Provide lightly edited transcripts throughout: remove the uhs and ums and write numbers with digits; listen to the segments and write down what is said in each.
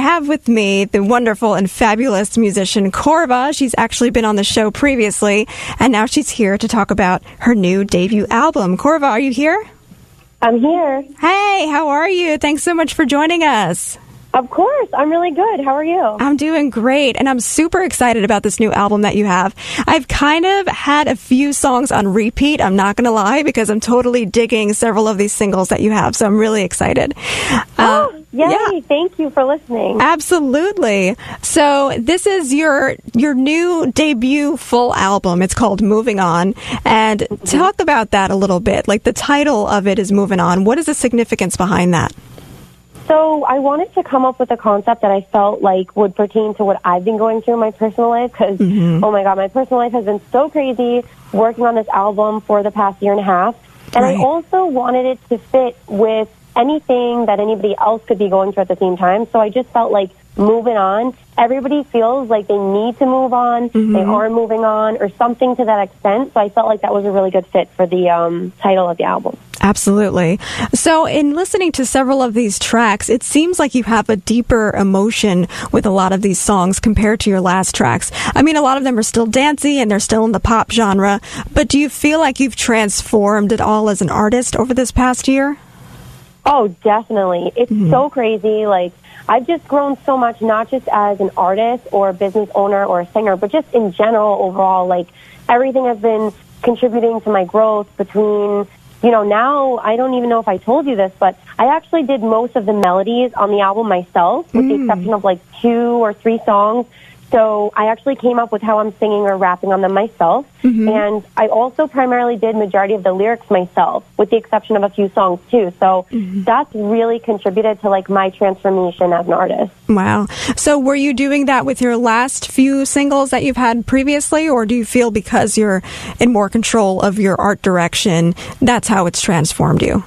have with me the wonderful and fabulous musician Corvaa. She's actually been on the show previously, and now she's here to talk about her new debut album. Corvaa, are you here? I'm here. Hey, how are you? Thanks so much for joining us. Of course. I'm really good. How are you? I'm doing great, and I'm super excited about this new album that you have. I've kind of had a few songs on repeat, I'm not going to lie, because I'm totally digging several of these singles that you have, so I'm really excited. Yay. Yeah. Thank you for listening. Absolutely. So this is your new debut full album. It's called Moving On, and talk about that a little bit. Like, the title of it is Moving On. What is the significance behind that? So I wanted to come up with a concept that I felt like would pertain to what I've been going through in my personal life because, oh my God, my personal life has been so crazy working on this album for the past year and a half. And I also wanted it to fit with anything that anybody else could be going through at the same time. So I just felt like moving on. Everybody feels like they need to move on. They are moving on or something to that extent. So I felt like that was a really good fit for the title of the album. Absolutely. So in listening to several of these tracks, it seems like you have a deeper emotion with a lot of these songs compared to your last tracks. I mean, a lot of them are still dancey and they're still in the pop genre, but do you feel like you've transformed at all as an artist over this past year? Oh, definitely. It's so crazy. Like, I've just grown so much, not just as an artist or a business owner or a singer, but just in general overall. Like, everything has been contributing to my growth between, you know, now I don't even know if I told you this, but I actually did most of the melodies on the album myself, with the exception of like 2 or 3 songs. So I actually came up with how I'm singing or rapping on them myself. And I also primarily did majority of the lyrics myself, with the exception of a few songs too. So that's really contributed to like my transformation as an artist. Wow. So were you doing that with your last few singles that you've had previously, or do you feel because you're in more control of your art direction, that's how it's transformed you?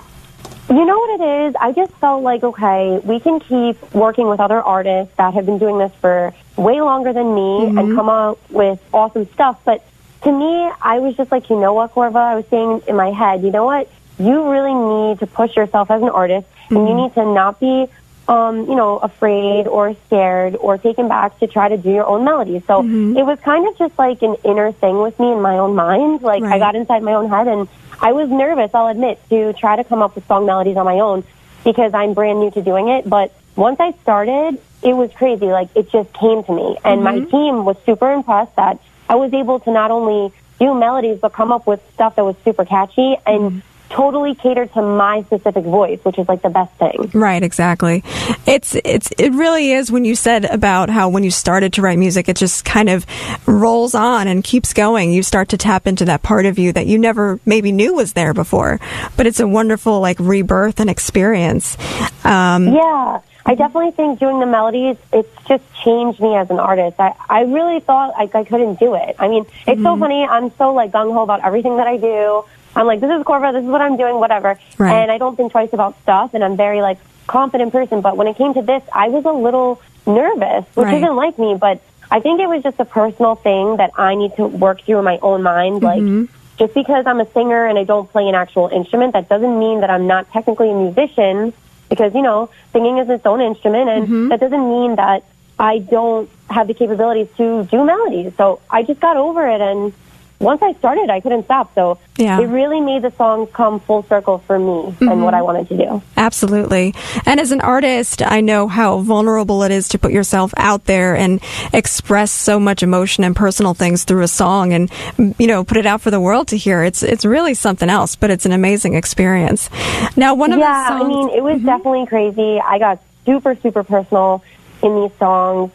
You know what it is? I just felt like, okay, we can keep working with other artists that have been doing this for way longer than me and come out with awesome stuff. But to me, I was just like, you know what, Corvaa? I was saying in my head, you know what? You really need to push yourself as an artist, and you need to not be, you know, afraid or scared or taken back to try to do your own melodies. So it was kind of just like an inner thing with me in my own mind. Like, I got inside my own head, and I was nervous, I'll admit, to try to come up with song melodies on my own because I'm brand new to doing it. But once I started, it was crazy. Like, it just came to me. And my team was super impressed that I was able to not only do melodies, but come up with stuff that was super catchy and totally catered to my specific voice, which is like the best thing. Right, exactly. It really is, when you said about how when you started to write music, it just kind of rolls on and keeps going. You start to tap into that part of you that you never maybe knew was there before. But it's a wonderful like rebirth and experience. Yeah. I definitely think doing the melodies, it's just changed me as an artist. I really thought I couldn't do it. I mean, it's so funny. I'm so like gung-ho about everything that I do. I'm like, this is Corvaa, this is what I'm doing, whatever. And I don't think twice about stuff, and I'm very like confident person. But when it came to this, I was a little nervous, which isn't like me, but I think it was just a personal thing that I need to work through in my own mind. Like, just because I'm a singer and I don't play an actual instrument, that doesn't mean that I'm not technically a musician, because, you know, singing is its own instrument, and that doesn't mean that I don't have the capabilities to do melodies. So I just got over it, and once I started, I couldn't stop. So it really made the songs come full circle for me and what I wanted to do. Absolutely. And as an artist, I know how vulnerable it is to put yourself out there and express so much emotion and personal things through a song and, you know, put it out for the world to hear. It's really something else, but it's an amazing experience. Now, one of the songs... I mean, it was definitely crazy. I got super, super personal in these songs.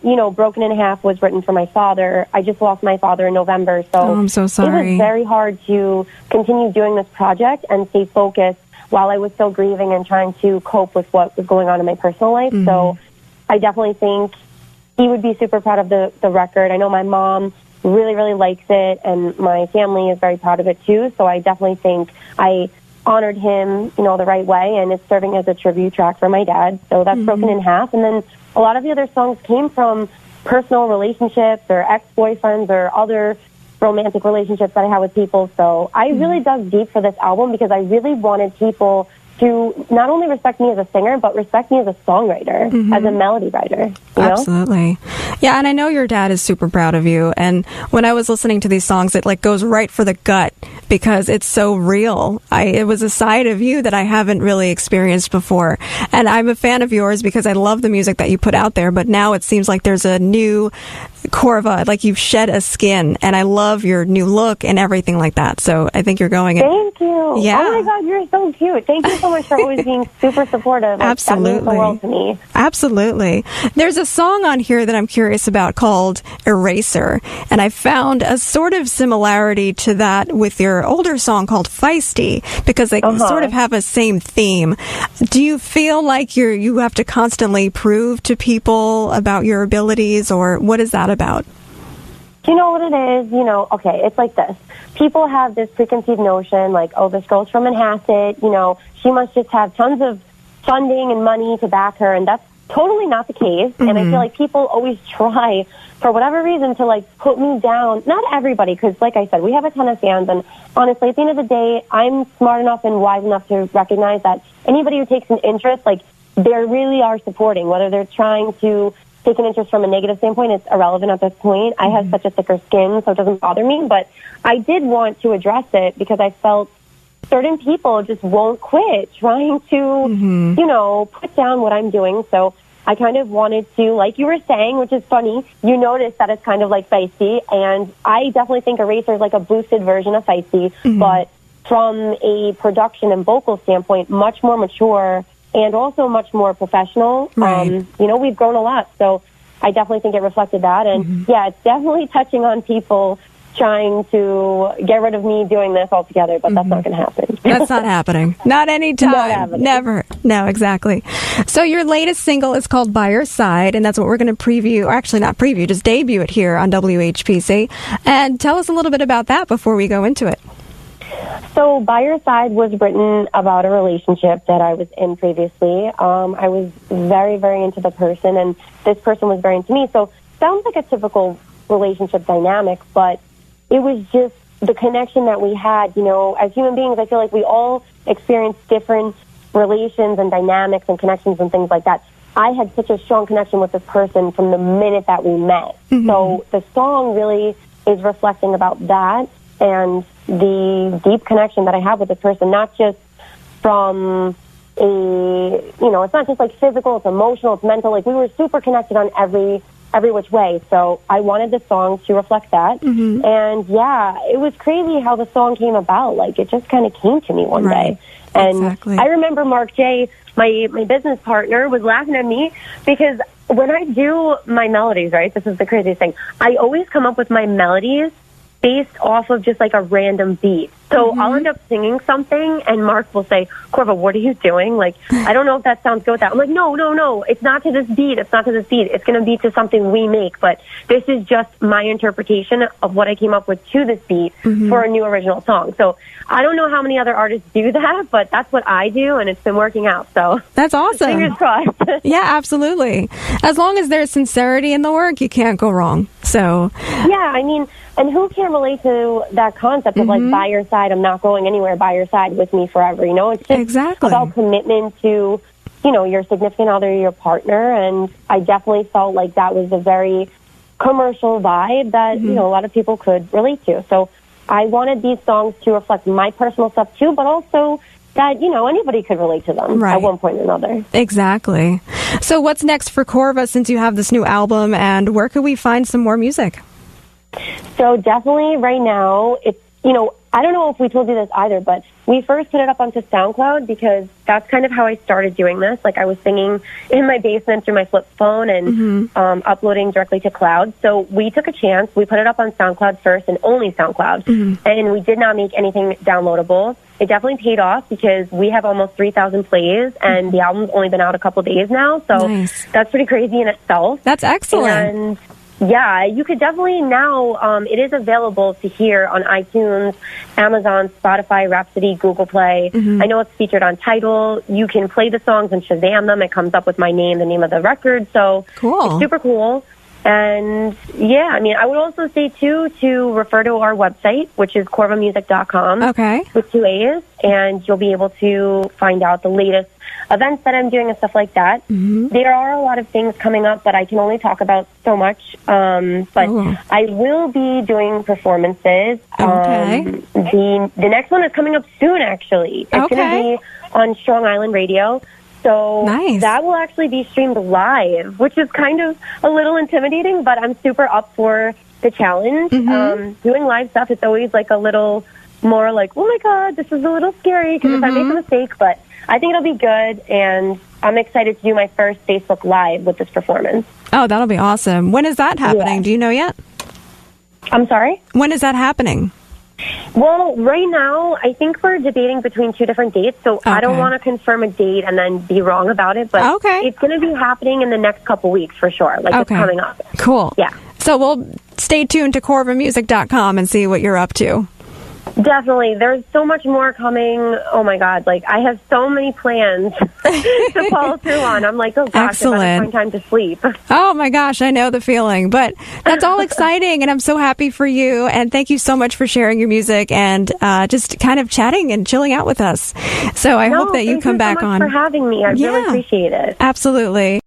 You know, Broken in Half was written for my father. I just lost my father in November, so I'm so sorry. It was very hard to continue doing this project and stay focused while I was still grieving and trying to cope with what was going on in my personal life. So I definitely think he would be super proud of the record. I know my mom really, really likes it, and my family is very proud of it too, so I definitely think I honored him, you know, the right way, and it's serving as a tribute track for my dad. So that's Broken in Half. And then a lot of the other songs came from personal relationships or ex-boyfriends or other romantic relationships that I had with people. So I really dug deep for this album because I really wanted people to not only respect me as a singer, but respect me as a songwriter, as a melody writer. You know? Absolutely. Yeah, and I know your dad is super proud of you. And when I was listening to these songs, it like goes right for the gut because it's so real. It was a side of you that I haven't really experienced before. And I'm a fan of yours because I love the music that you put out there. But now it seems like there's a new Corvaa, like you've shed a skin, and I love your new look and everything like that. So I think you're going. Thank you. Yeah. Oh my God, you're so cute. Thank you so much for always being super supportive. Absolutely. That means the world to me. Absolutely. There's a song on here that I'm curious about called Eraser, and I found a sort of similarity to that with your older song called Feisty because they sort of have a same theme. Do you feel like you have to constantly prove to people about your abilities, or what is that about? You know what it is? You know, okay, it's like this. People have this preconceived notion, like, oh, this girl's from Manhasset, you know, she must just have tons of funding and money to back her, and that's totally not the case. And I feel like people always try, for whatever reason, to, like, put me down. Not everybody, because, like I said, we have a ton of fans, and honestly, at the end of the day, I'm smart enough and wise enough to recognize that anybody who takes an interest, like, they really are supporting, whether they're trying to take an interest from a negative standpoint, it's irrelevant at this point. I have such a thicker skin, so it doesn't bother me. But I did want to address it because I felt certain people just won't quit trying to, you know, put down what I'm doing. So I kind of wanted to, like you were saying, which is funny, you noticed that it's kind of like Feisty. And I definitely think Eraser is like a boosted version of Feisty, but from a production and vocal standpoint, much more mature and also much more professional. Right. You know, we've grown a lot, so I definitely think it reflected that. And yeah, it's definitely touching on people trying to get rid of me doing this altogether, but that's not going to happen. That's not happening. Not anytime. Not happening. Never. No, exactly. So your latest single is called By Your Side, and that's what we're going to preview, or actually not preview, just debut it here on WHPC. And tell us a little bit about that before we go into it. So By Your Side was written about a relationship that I was in previously. I was very, very into the person, and this person was very into me. So sounds like a typical relationship dynamic, but it was just the connection that we had. You know, as human beings, I feel like we all experience different relations and dynamics and connections and things like that. I had such a strong connection with this person from the minute that we met. So the song really is reflecting about that and the deep connection that I have with this person, not just from a, you know, it's not just like physical, it's emotional, it's mental. Like we were super connected on every which way. So I wanted the song to reflect that. And yeah, it was crazy how the song came about. Like it just kind of came to me one day. And I remember Mark J, my business partner, was laughing at me because when I do my melodies, right, this is the craziest thing, I always come up with my melodies based off of just like a random beat. So I'll end up singing something and Mark will say, Corvaa, what are you doing? Like, I don't know if that sounds good with that. I'm like, no, it's not to this beat. It's not to this beat. It's going to be to something we make. But this is just my interpretation of what I came up with to this beat for a new original song. So I don't know how many other artists do that, but that's what I do, and it's been working out. So that's awesome. Fingers crossed. Yeah, absolutely. As long as there's sincerity in the work, you can't go wrong. So yeah, I mean, and who can relate to that concept of like by your side, I'm not going anywhere, by your side with me forever, you know? It's just about commitment to, you know, your significant other, your partner, and I definitely felt like that was a very commercial vibe that, you know, a lot of people could relate to. So I wanted these songs to reflect my personal stuff too, but also that, you know, anybody could relate to them at one point or another. Exactly. So what's next for Corvaa since you have this new album, and where could we find some more music? So definitely right now, it's, you know, I don't know if we told you this either, but we first put it up onto SoundCloud because that's kind of how I started doing this. Like I was singing in my basement through my flip phone and uploading directly to cloud. So we took a chance. We put it up on SoundCloud first and only SoundCloud. And we did not make anything downloadable. It definitely paid off because we have almost 3,000 plays and the album's only been out a couple days now. So that's pretty crazy in itself. That's excellent. And yeah, you could definitely now, it is available to hear on iTunes, Amazon, Spotify, Rhapsody, Google Play. I know it's featured on Tidal. You can play the songs and Shazam them. It comes up with my name, the name of the record. So it's super cool. And yeah, I mean, I would also say too to refer to our website, which is corvaamusic.com. Okay. With 2 A's, and you'll be able to find out the latest events that I'm doing and stuff like that. There are a lot of things coming up, but I can only talk about so much. But I will be doing performances. Okay. The next one is coming up soon, actually. It's going to be on Strong Island Radio. So that will actually be streamed live, which is kind of a little intimidating, but I'm super up for the challenge. Doing live stuff, it's always like a little more like, oh my God, this is a little scary because if I make a mistake, but I think it'll be good, and I'm excited to do my first Facebook Live with this performance. Oh, that'll be awesome. When is that happening? Yeah. Do you know yet? I'm sorry? When is that happening? Well, right now, I think we're debating between 2 different dates, so I don't want to confirm a date and then be wrong about it, but it's going to be happening in the next couple weeks for sure. Like, it's coming up. Cool. Yeah. So we'll stay tuned to corvaamusic.com and see what you're up to. Definitely. There's so much more coming. Oh, my God. Like, I have so many plans to follow through on. I'm like, oh, gosh, I better find time to sleep. Oh, my gosh. I know the feeling. But that's all exciting, and I'm so happy for you. And thank you so much for sharing your music and just kind of chatting and chilling out with us. So I hope that you come back on. Thank you so much for having me. I really appreciate it. Absolutely.